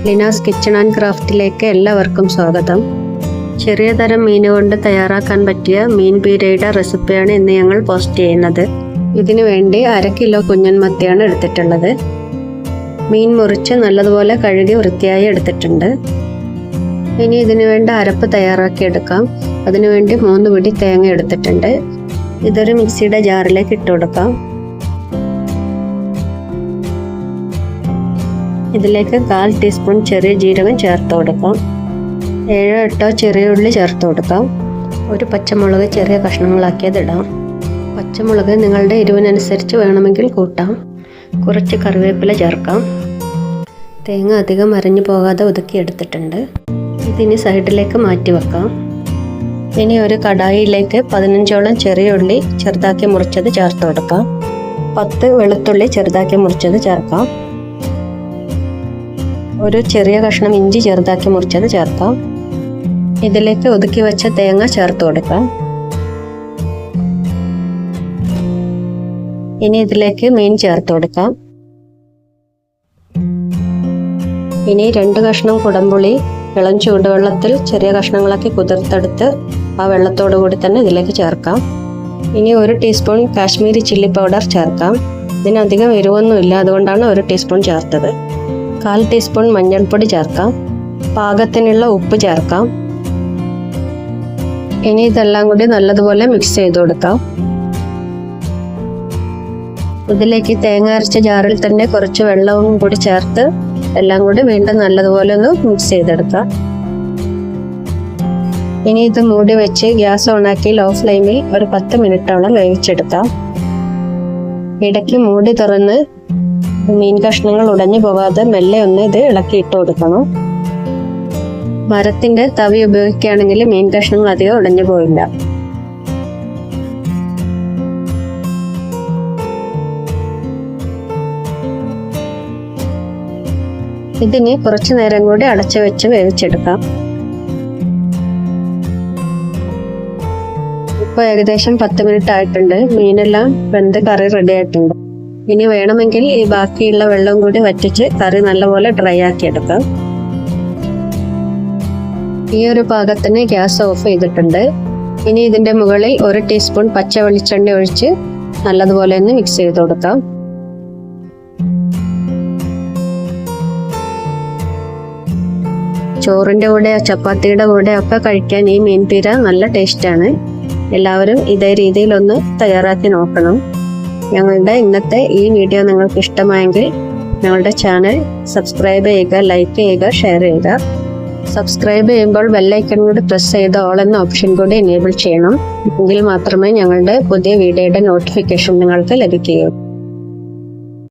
Leena's kitchen and ക്രാഫ്റ്റിലേക്ക് എല്ലാവർക്കും സ്വാഗതം. ചെറിയ തരം മീൻ കൊണ്ട് തയ്യാറാക്കാൻ പറ്റിയ മീൻ പീരയുടെ റെസിപ്പിയാണ് ഇന്ന് ഞങ്ങൾ പോസ്റ്റ് ചെയ്യുന്നത്. ഇതിനു വേണ്ടി 1/2 കിലോ കുഞ്ഞൻ മത്തിയാണ് എടുത്തിട്ടുള്ളത്. മീൻ മുറിച്ച് നല്ലതുപോലെ കഴുകി വൃത്തിയായി എടുത്തിട്ടുണ്ട്. ഇനി ഇതിനു വേണ്ട അരപ്പ് തയ്യാറാക്കി എടുക്കാം. അതിനുവേണ്ടി 3 പിടി തേങ്ങ എടുത്തിട്ടുണ്ട്. ഇതൊരു മിക്സിയുടെ ജാറിലേക്ക് ഇട്ട് കൊടുക്കാം. ഇതിലേക്ക് 1/4 ടീസ്പൂൺ ചെറിയ ജീരകം ചേർത്ത് കൊടുക്കാം. 7-8 ചെറിയ ഉള്ളി ചേർത്ത് കൊടുക്കാം. ഒരു പച്ചമുളക് ചെറിയ കഷ്ണങ്ങളാക്കിയത് ഇടാം. പച്ചമുളക് നിങ്ങളുടെ എരിവിനനുസരിച്ച് വേണമെങ്കിൽ കൂട്ടാം. കുറച്ച് കറിവേപ്പില ചേർക്കാം. തേങ്ങ അധികം അരഞ്ഞു പോകാതെ ഒതുക്കിയെടുത്തിട്ടുണ്ട്. ഇതിനി സൈഡിലേക്ക് മാറ്റി വെക്കാം. ഇനി ഒരു കടായിയിലേക്ക് 15ഓളം ചെറിയ ഉള്ളി ചെറുതാക്കി മുറിച്ചത് ചേർത്ത് കൊടുക്കാം. 10 വെളുത്തുള്ളി ചെറുതാക്കി മുറിച്ചത് ചേർക്കാം. ഒരു ചെറിയ കഷ്ണം ഇഞ്ചി ചെറുതാക്കി മുറിച്ചത് ചേർക്കാം. ഇതിലേക്ക് ഒതുക്കി വെച്ച തേങ്ങ ചേർത്ത് കൊടുക്കാം. ഇനി ഇതിലേക്ക് മീൻ ചേർത്ത് കൊടുക്കാം. ഇനി 2 കഷ്ണം കുടംപുളി ഇളം ചൂടുവെള്ളത്തിൽ ചെറിയ കഷ്ണങ്ങളാക്കി കുതിർത്തെടുത്ത് ആ വെള്ളത്തോടു കൂടി തന്നെ ഇതിലേക്ക് ചേർക്കാം. ഇനി 1 ടീസ്പൂൺ കാശ്മീരി ചില്ലി പൗഡർ ചേർക്കാം. ഇതിനധികം എരിവൊന്നുമില്ല, അതുകൊണ്ടാണ് 1 ടീസ്പൂൺ ചേർത്തത്. 1/4 ടീസ്പൂൺ മഞ്ഞൾപ്പൊടി ചേർക്കാം. പാകത്തിനുള്ള ഉപ്പ് ചേർക്കാം. ഇനി ഇതെല്ലാം കൂടി നല്ലതുപോലെ മിക്സ് ചെയ്ത് കൊടുക്കാം. ഇതിലേക്ക് തേങ്ങ അരച്ച ജാറിൽ തന്നെ കുറച്ച് വെള്ളവും കൂടി ചേർത്ത് എല്ലാം കൂടി വീണ്ടും നല്ലതുപോലെ ഒന്ന് മിക്സ് ചെയ്തെടുക്കാം. ഇനി ഇത് മൂടി വെച്ച് ഗ്യാസ് ഓണാക്കി ലോ ഫ്ലെയിമിൽ ഒരു 10 മിനിറ്റോളം വേവിച്ചെടുക്കാം. ഇടയ്ക്ക് മൂടി തുറന്ന് മീൻ കഷ്ണങ്ങൾ ഉടഞ്ഞു പോകാതെ മെല്ലെ ഒന്ന് ഇത് ഇളക്കിയിട്ട് കൊടുക്കണം. മരത്തിന്റെ തവി ഉപയോഗിക്കുകയാണെങ്കിൽ മീൻ കഷ്ണങ്ങൾ അധികം ഉടഞ്ഞു പോയില്ല. ഇതിന് കുറച്ചു നേരം കൂടി അടച്ചു വെച്ച് വേവിച്ചെടുക്കാം. ഇപ്പൊ ഏകദേശം 10 മിനിറ്റ് ആയിട്ടുണ്ട്. മീനെല്ലാം വെന്ത് കറി റെഡി ആയിട്ടുണ്ട്. ഇനി വേണമെങ്കിൽ ഈ ബാക്കിയുള്ള വെള്ളം കൂടി വറ്റിച്ച് കറി നല്ലപോലെ ഡ്രൈ ആക്കി എടുക്കാം. ഈ ഒരു പാകത്തിന് ഗ്യാസ് ഓഫ് ചെയ്തിട്ടുണ്ട്. ഇനി ഇതിന്റെ മുകളിൽ 1 ടീസ്പൂൺ പച്ച വെളിച്ചെണ്ണ ഒഴിച്ച് നല്ലതുപോലെ ഒന്ന് മിക്സ് ചെയ്ത് കൊടുക്കാം. ചോറിന്റെ കൂടെ ചപ്പാത്തിയുടെ കൂടെ ഒക്കെ കഴിക്കാൻ ഈ മീൻ പീര നല്ല ടേസ്റ്റാണ്. എല്ലാവരും ഇതേ രീതിയിൽ ഒന്ന് തയ്യാറാക്കി നോക്കണം. ഞങ്ങളുടെ ഇന്നത്തെ ഈ വീഡിയോ നിങ്ങൾക്ക് ഇഷ്ടമായെങ്കിൽ ഞങ്ങളുടെ ചാനൽ സബ്സ്ക്രൈബ് ചെയ്യുക, ലൈക്ക് ചെയ്യുക, ഷെയർ ചെയ്യുക. സബ്സ്ക്രൈബ് ചെയ്യുമ്പോൾ ബെല്ലൈക്കൺ കൂടി പ്രസ് ചെയ്ത് ഓൾ എന്ന ഓപ്ഷൻ കൂടി എനേബിൾ ചെയ്യണം. എങ്കിൽ മാത്രമേ ഞങ്ങളുടെ പുതിയ വീഡിയോയുടെ നോട്ടിഫിക്കേഷൻ നിങ്ങൾക്ക് ലഭിക്കുകയുള്ളൂ.